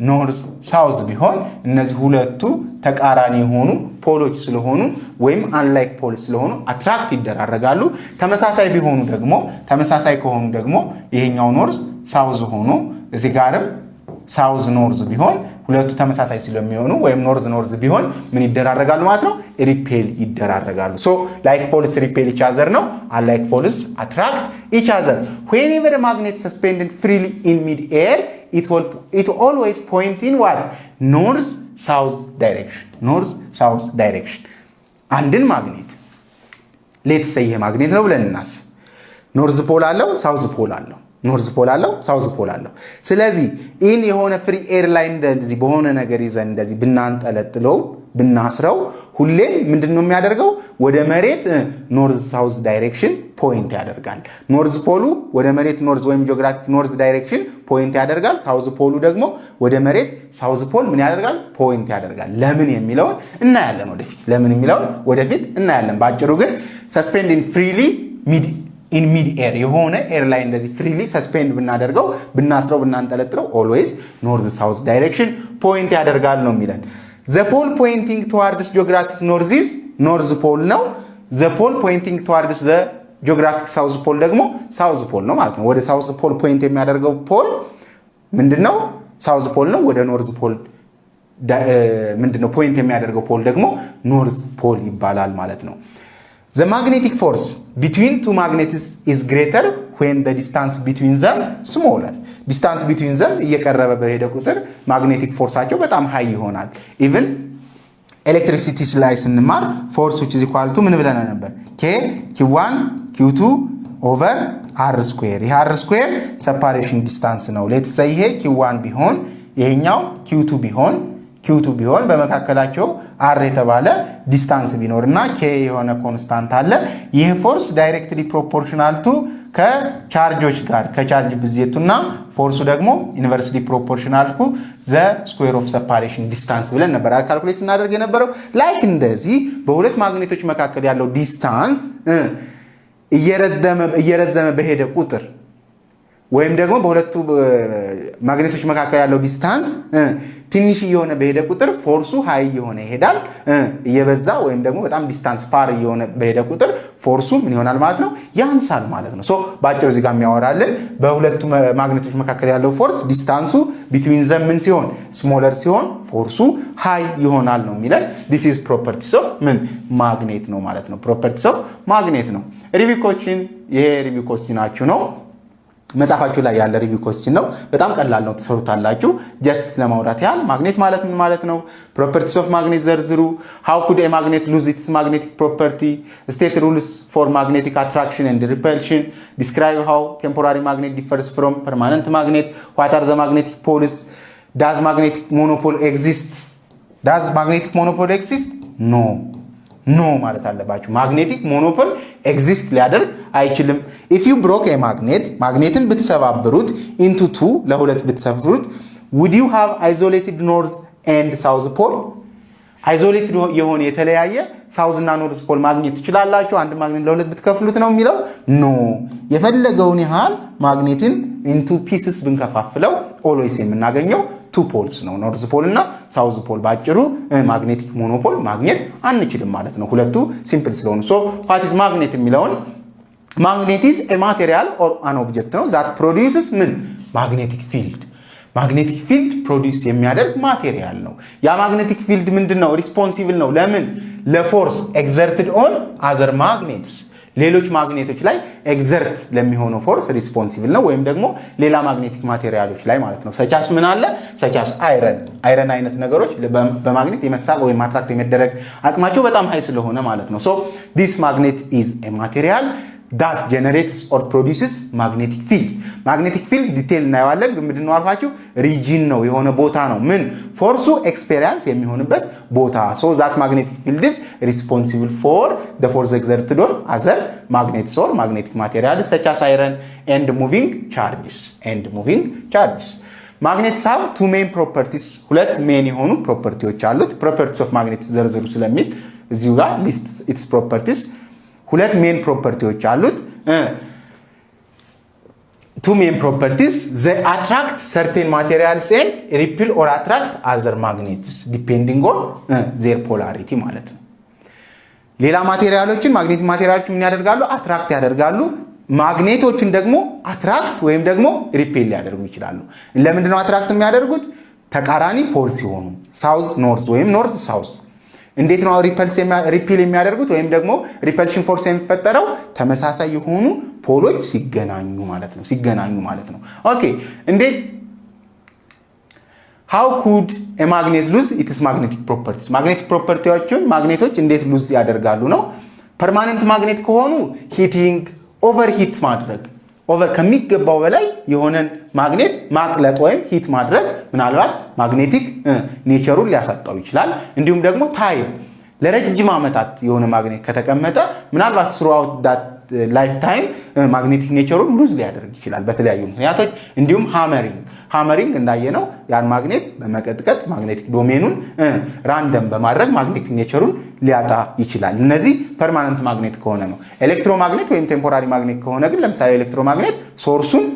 ኖርዝ ሳውዝ ቢሆን እነዚህ ሁለቱ ተቃራኒ የሆኑ ፖሎች ስለሆኑ ወይም አንላይክ ፖል ስለሆኑ አትራክት ይደራረጋሉ። ተመሳሳይ ከሆኑ ደግሞ ይሄኛው ኖርዝ ሳውዝ ሆኖ እዚህ ጋርም ሳውዝ ኖርዝ ቢሆን ሁለቱ ተመሳሳይ ስለሚሆኑ ወይም ኖርዝ ቢሆን ምን ይደራረጋሉ ማለት ነው? ሪፔል ይደራረጋሉ። ሶ ላይክ ፖልስ ሪፔል ኢች አዘር ነው። አንላይክ ፖልስ አትራክት ኢች አዘር። whenever a magnet suspended freely in mid air it always point in what? north south direction። አንድን ማግኔት ሌትስ ሴይ ይሄ ማግኔት ነው ብለን እናስብ። ኖርዝ ፖል አለው፣ ሳውዝ ፖል አለው። ኖርዝ ፖል አለው፣ ሳውዝ ፖል አለው። ስለዚህ ኢን የሆነ ፍሪ ኤር ላይ እንደዚህ በሆነ ነገር ይዘን እንደዚህ ብናንጠለጥለው ብናስረው ሁሌም ምንድነው የሚያደርገው? ወደ መሬት ኖርዝ ሳውዝ ዳይሬክሽን ፖይንት ያደርጋል። ኖርዝ ፖሉ ወደ መሬት ኖርዝ ወይም ጂኦግራፊክ ኖርዝ ዳይሬክሽን ፖይንት ያደርጋል። ሳውዝ ፖሉ ደግሞ ወደ መሬት ሳውዝ ፖል ምን ያደርጋል? ፖይንት ያደርጋል። ለምን የሚለውን እናያለን ወደፊት። ለምን የሚለውን ወደፊት እናያለን። ባጭሩ ግን ሰስፔንድ ኢን ፍሪሊ ኢን ሚድ ኤር የሆነ ኤር ላይ እንደዚህ ፍሪሊ ሰስፔንድ ብናደርገው ብናስረው ብናንጠለጥለው ኦልዌይስ ኖርዝ ሳውዝ ዳይሬክሽን ፖይንት ያደርጋል ነው የሚለን። ዘ ፖል ፖይንቲንግ ቱዋርድስ ጂኦግራፊክ ኖርዝ ኢዝ ኖርዝ ፖል ነው። ዘ ፖል ፖይንቲንግ ቱዋርድስ ዘ ጂኦግራፊክ ሳውዝ ፖል ደግሞ ሳውዝ ፖል ነው ማለት ነው። ወደ ሳውዝ ፖል ፖይንት የሚያደርገው ፖል ምንድነው? ሳውዝ ፖል ነው። ወደ ኖርዝ ፖል ምንድነው ፖይንት የሚያደርገው ፖል ደግሞ ኖርዝ ፖል ይባላል ማለት ነው። The magnetic force between two magnets is greater when the distance between them smaller. Distance between them እየቀረበ በሄደ ቁጥር magnetic forceአቸው በጣም ሃይ ይሆናል። even electricity ላይ ስንማር force which is equal to ምን ብለና ነበር? K Q1 Q2 over R square. ይሄ R square separation distance ነው። let's say ይሄ Q1 ቢሆን ይሄኛው Q2 ቢሆን በመካከላቸው R የተባለ ዲስታንስ ቢኖርና K የሆነ ኮንስታንት አለ። ይህ ፎርስ ዳይሬክትሊ ፕሮፖርሽናል ቱ ከቻርጆች ጋር ከቻርጅ ብዜቱና ፎርሱ ደግሞ ኢንቨርስሊ ፕሮፖርሽናል ቱ ዘ ስኩዌር ኦፍ ሰፓሬሽን ዲስታንስ ብለን ነበር ካልኩሌት እናደርግ የነበረው። ላይክ እንደዚህ በሁለት ማግኔቶች መካከል ያለው ዲስታንስ እየረዘመ በሄደ ቁጥር ወይም ደግሞ በሁለቱ ማግኔቶች መካከል ያለው ዲስታንስ ትንሽ የሆነ በሄደ ቁጥር ፎርሱ ሃይ የሆነ ይሄዳል። እየበዛ ወይም ደግሞ በጣም ዲስታንስ ፋር የሆነ በሄደ ቁጥር ፎርሱ ምን ይሆናል ማለት ነው? ያንሳል ማለት ነው። ሶ ባጭሩ እዚህ ጋር የሚያወራልን በሁለቱ ማግኔቶች መካከል ያለው ፎርስ ዲስታንሱ ቢትዊን ዘም ምን ሲሆን ስሞለር ሲሆን ፎርሱ ሃይ ይሆናል ነው የሚለን። this is properties of ምን ማግኔት ነው ማለት ነው። properties of ማግኔት ነው። ሪቪው ኮስችን ይሄ ሪቪው ኮስችናችሁ ነው። መጻፋችሁ ላይ ያለ ሪቪው ኮስችን ነው። በጣም ቀላል ነው፣ ተሰሩታላችሁ። ጀስት ለማውራት ያህል ማግኔት ማለት ምን ማለት ነው? ፕሮፐርቲስ ኦፍ ማግኔት ዘርዝሩ። how could a magnet lose its magnetic property? state rules for magnetic attraction and repulsion. describe how temporary magnet differs from permanent magnet. what are the magnetic poles? does magnetic monopole exist? does magnetic monopole exist? ኖ ማለት አለባችሁ። ማግኔቲክ ሞኖፖል ኤግዚስት ሊያደርግ አይችልም። if you broke a magnet ማግኔትን ብትሰባብሩት into two ለሁለት ብትሰብሩት would you have isolated north and south pole? አይዞሌትድ የሆነ የተለያየ ሳውዝ እና ኖርዝ ፖል ማግኘት ትችላላችሁ አንድ ማግኔት ለሁለት ብትከፍሉት ነው የሚለው። ኖ የፈለገውን ያህል ማግኔትን into pieces ብንከፋፍለው always የምናገኘው two poles ነው፣ ኖርዝ ፖል እና ሳውዝ ፖል። ባጭሩ ማግኔቲክ ሞኖፖል ማግኘት አንችልም ማለት ነው፣ ሁለቱ ሲምፕል ስለሆኑ። ሶ what is magnet የሚለውን magnet is a material or an object ነው that produces ምን magnetic field። magnetic field produce የሚያደርግ ማቴሪያል ነው። ያ magnetic field ምንድነው? ሪስፖንሲብል ነው። ለምን? ለፎርስ exerted on other magnets ሌሎች ማግኔቶች ላይ ኤግዘርት ለሚሆነው ፎርስ ሪስፖንሲብል ነው፣ ወይም ደግሞ ሌላ ማግኔቲክ ማቴሪያሎች ላይ ማለት ነው። ሰቻስ ምን አለ? ሰቻስ አይረን አይነት ነገሮች በማግኔት የመሳብ ወይም አትራክት የመደረግ አቅማቸው በጣም ሃይ ስለሆነ ማለት ነው። ሶ this magnet is a material that generates or produces magnetic field. magnetic field ዲቴል እናየዋለን፣ ግን ምንድነው አልኳችሁ? ሪጂን ነው፣ የሆነ ቦታ ነው። ምን ፎርሱ ኤክስፔሪየንስ የሚሆንበት ቦታ። so that magnetic field is responsible for the force exerted on other magnets or magnetic materials such as iron and moving charges. magnets have two main properties. ሁለት ሜን የሆኑ ፕሮፐርቲዎች አሉት። properties of magnets ዘርዝሩ ስለሚል እዚሁ ጋር list its properties። ሁለት ሜን ፕሮፐርቲዎች አሉት። two main properties: they attract certain materials and repel or attract other magnets depending on their polarity ማለት ነው። ሌላ ማቴሪያሎችን ማግኔቲክ ማቴሪያሎችን ምን ያደርጋሉ? አትራክት ያደርጋሉ። ማግኔቶችን ደግሞ አትራክት ወይም ደግሞ ሪፔል ሊያደርጉ ይችላሉ። ለምንድን ነው አትራክት የሚያደርጉት? ተቃራኒ ፖል ሲሆኑ፣ ሳውዝ ኖርዝ ወይም ኖርዝ ሳውዝ። እንዴት ነው ሪፔል የሚያደርጉት ወይም ደግሞ ሪፐልሽን ፎርስ የሚፈጠረው? ተመሳሳይ የሆኑ ፖሎች ሲገናኙ ማለት ነው። ኦኬ እንዴት how could a magnet lose its magnetic properties? magnetic properties ማግኔቶች እንዴት ሉዝ ያደርጋሉ ነው። ፐርማነንት ማግኔት ከሆኑ ሂቲንግ ኦቨርሂት ማድረግ ከሚገባው በላይ የሆነን ማግኔት ማቅለጥ ወይም ሂት ማድረግ ምናልባት ማግኔቲክ ኔቸሩን ሊያሳጣው ይችላል። እንዲሁም ደግሞ ታይም ለረጅም ዓመታት የሆነ ማግኔት ከተቀመጠ ምናልባት ስሩአውት ዳት ላይፍ ታይም ማግኔቲክ ኔቸሩን ሉዝ ሊያደርግ ይችላል በተለያዩ ምክንያቶች። እንዲሁም ሃመሪንግ እንዳየነው ያን ማግኔት በመቀጥቀጥ ማግኔቲክ ዶሜኑን ራንደም በማድረግ ማግኔቲክ ኔቸሩን ሊያጣ ይችላል። እነዚህ ፐርማነንት ማግኔት ከሆነ ነው። ኤሌክትሮማግኔት ወይም ቴምፖራሪ ማግኔት ከሆነ ግን ለምሳሌ ኤሌክትሮማግኔት ሶርሱን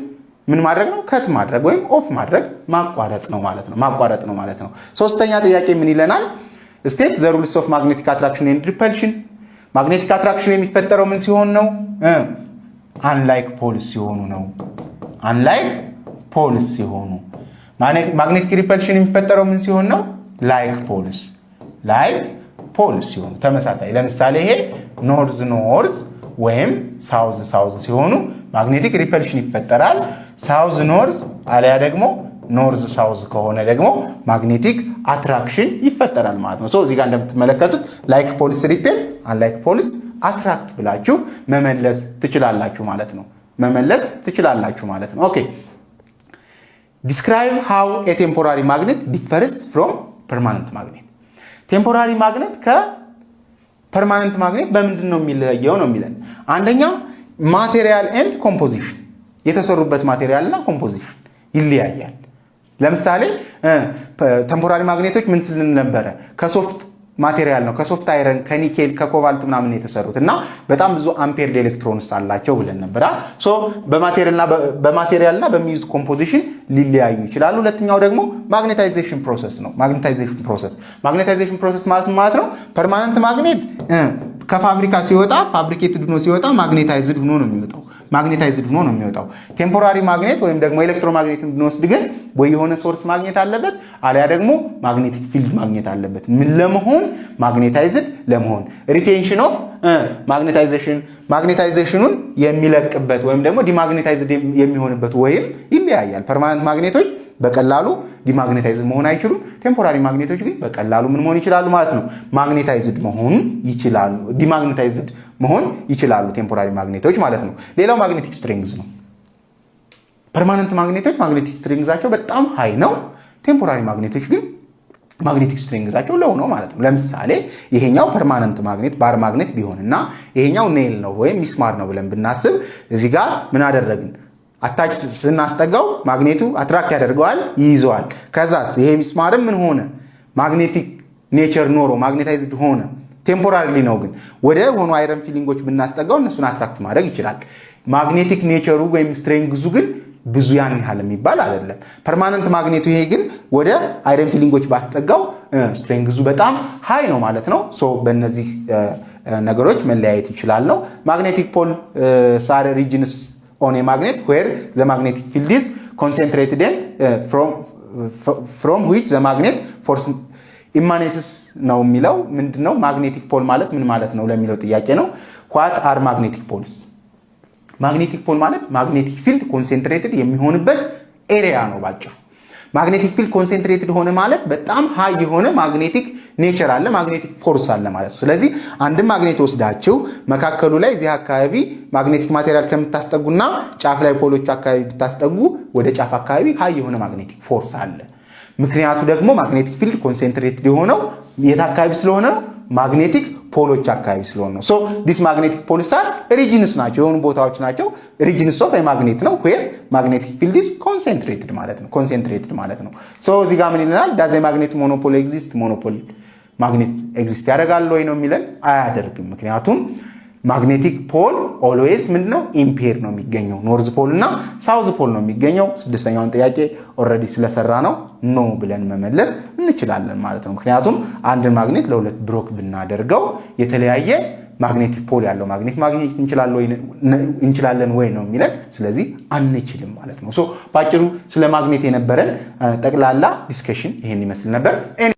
ምን ማድረግ ነው? ከት ማድረግ ወይም ኦፍ ማድረግ ማቋረጥ ነው ማለት ነው። ሶስተኛ ጥያቄ ምን ይለናል? ስቴት ዘ ሩልስ ኦፍ ማግኔቲክ አትራክሽን ኤንድ ሪፐልሽን። ማግኔቲክ አትራክሽን የሚፈጠረው ምን ሲሆን ነው? አንላይክ ፖልስ ሲሆኑ ነው። አንላይክ ፖልስ ሲሆኑ። ማግኔቲክ ሪፐልሽን የሚፈጠረው ምን ሲሆን ነው? ላይክ ፖልስ ሲሆኑ ተመሳሳይ። ለምሳሌ ይሄ ኖርዝ ወይም ሳውዝ ሲሆኑ ማግኔቲክ ሪፐልሽን ይፈጠራል። ሳውዝ ኖርዝ አለያ ደግሞ ኖርዝ ሳውዝ ከሆነ ደግሞ ማግኔቲክ አትራክሽን ይፈጠራል ማለት ነው። እዚህ ጋር እንደምትመለከቱት ላይክ ፖልስ ሪፔል፣ አንላይክ ፖልስ አትራክት ብላችሁ መመለስ ትችላላችሁ ማለት ነው። ኦኬ ዲስክራይብ ሃው ኤ ቴምፖራሪ ማግኔት ዲፈርስ ፍሮም ፐርማነንት ማግኔት። ቴምፖራሪ ማግኔት ከፐርማነንት ማግኔት በምንድን ነው የሚለየው ነው የሚለን። አንደኛ ማቴሪያል ኤንድ ኮምፖዚሽን፣ የተሰሩበት ማቴሪያል እና ኮምፖዚሽን ይለያያል። ለምሳሌ ቴምፖራሪ ማግኔቶች ምን ስልን ነበረ? ከሶፍት ማቴሪያል ነው፣ ከሶፍት አይረን፣ ከኒኬል፣ ከኮባልት ምናምን የተሰሩት እና በጣም ብዙ አምፔርድ ኤሌክትሮንስ አላቸው ብለን ነበር። በማቴሪያልና በሚይዙት ኮምፖዚሽን ሊለያዩ ይችላሉ። ሁለተኛው ደግሞ ማግኔታይዜሽን ፕሮሰስ ነው። ማግኔታይዜሽን ፕሮሰስ ማለት ነው ፐርማነንት ማግኔት ከፋብሪካ ሲወጣ ፋብሪኬትድ ሆኖ ሲወጣ ማግኔታይዝድ ሆኖ ነው የሚወጣው። ቴምፖራሪ ማግኔት ወይም ደግሞ ኤሌክትሮማግኔትን ብንወስድ ግን ወይ የሆነ ሶርስ ማግኘት አለበት አለያ ደግሞ ማግኔቲክ ፊልድ ማግኘት አለበት። ምን ለመሆን? ማግኔታይዝድ ለመሆን። ሪቴንሽን ኦፍ ማግኔታይዜሽኑን የሚለቅበት ወይም ደግሞ ዲማግኔታይዝድ የሚሆንበት ወይም ይለያያል። ፐርማነንት ማግኔቶች በቀላሉ ዲማግኔታይዝድ መሆን አይችሉም። ቴምፖራሪ ማግኔቶች ግን በቀላሉ ምን መሆን ይችላሉ ማለት ነው? ማግኔታይዝድ መሆን ይችላሉ፣ ዲማግኔታይዝድ መሆን ይችላሉ ቴምፖራሪ ማግኔቶች ማለት ነው። ሌላው ማግኔቲክ ስትሪንግዝ ነው። ፐርማነንት ማግኔቶች ማግኔቲክ ስትሪንግዛቸው በጣም ሃይ ነው። ቴምፖራሪ ማግኔቶች ግን ማግኔቲክ ስትሪንግዛቸው ሎው ነው ማለት ነው። ለምሳሌ ይሄኛው ፐርማነንት ማግኔት ባር ማግኔት ቢሆንና ይሄኛው ኔል ነው ወይም ሚስማር ነው ብለን ብናስብ እዚህ ጋር ምን አደረግን? አታች ስናስጠጋው ማግኔቱ አትራክት ያደርገዋል፣ ይይዘዋል። ከዛስ ይሄ ሚስማርም ምን ሆነ? ማግኔቲክ ኔቸር ኖሮ ማግኔታይዝድ ሆነ። ቴምፖራሪ ነው ግን ወደ ሆኑ አይረን ፊሊንጎች ብናስጠጋው እነሱን አትራክት ማድረግ ይችላል። ማግኔቲክ ኔቸሩ ወይም ስትሬንግዙ ግን ብዙ ያን ያህል የሚባል አይደለም። ፐርማነንት ማግኔቱ ይሄ ግን ወደ አይረን ፊሊንጎች ባስጠጋው ስትሬንግዙ በጣም ሃይ ነው ማለት ነው። በእነዚህ ነገሮች መለያየት ይችላል ነው። ማግኔቲክ ፖል ሳር ሪጅንስ on a magnet where the magnetic field is concentrated in from which the magnet force emanates ነው የሚለው ምንድነው? ማግኔቲክ ፖል ማለት ምን ማለት ነው ለሚለው ጥያቄ ነው። what are magnetic poles? ማግኔቲክ ፖል ማለት ማግኔቲክ ፊልድ ኮንሰንትሬትድ የሚሆንበት ኤሪያ ነው ባጭሩ። ማግኔቲክ ፊልድ ኮንሰንትሬትድ ሆነ ማለት በጣም ሃይ የሆነ ማግኔቲክ ኔቸር አለ፣ ማግኔቲክ ፎርስ አለ ማለት ነው። ስለዚህ አንድም ማግኔት ወስዳችሁ መካከሉ ላይ እዚህ አካባቢ ማግኔቲክ ማቴሪያል ከምታስጠጉና ጫፍ ላይ ፖሎች አካባቢ ብታስጠጉ ወደ ጫፍ አካባቢ ሃይ የሆነ ማግኔቲክ ፎርስ አለ። ምክንያቱ ደግሞ ማግኔቲክ ፊልድ ኮንሰንትሬትድ የሆነው የት አካባቢ ስለሆነ ነው? ማግኔቲክ ፖሎች አካባቢ ስለሆነ ነው። ዲስ ማግኔቲክ ፖልስ አር ሪጅንስ ናቸው፣ የሆኑ ቦታዎች ናቸው። ሪጅንስ ኦፍ ማግኔት ነው ዌር ማግኔቲክ ፊልድ ኢዝ ኮንሰንትሬትድ ማለት ነው። እዚህ ጋር ምን ይለናል? ዳዝ ማግኔት ሞኖፖል ኤግዚስት? ሞኖፖል ማግኔት ኤግዚስት ያደርጋል ወይ ነው የሚለን? አያደርግም። ምክንያቱም ማግኔቲክ ፖል ኦልዌይስ ምንድነው? ኢምፔር ነው የሚገኘው። ኖርዝ ፖል እና ሳውዝ ፖል ነው የሚገኘው። ስድስተኛውን ጥያቄ ኦልሬዲ ስለሰራ ነው ኖ ብለን መመለስ እንችላለን ማለት ነው። ምክንያቱም አንድን ማግኔት ለሁለት ብሮክ ብናደርገው የተለያየ ማግኔቲክ ፖል ያለው ማግኔት ማግኘት እንችላለን ወይ ነው የሚለን። ስለዚህ አንችልም ማለት ነው። ባጭሩ ስለ ማግኔት የነበረን ጠቅላላ ዲስከሽን ይሄን ይመስል ነበር።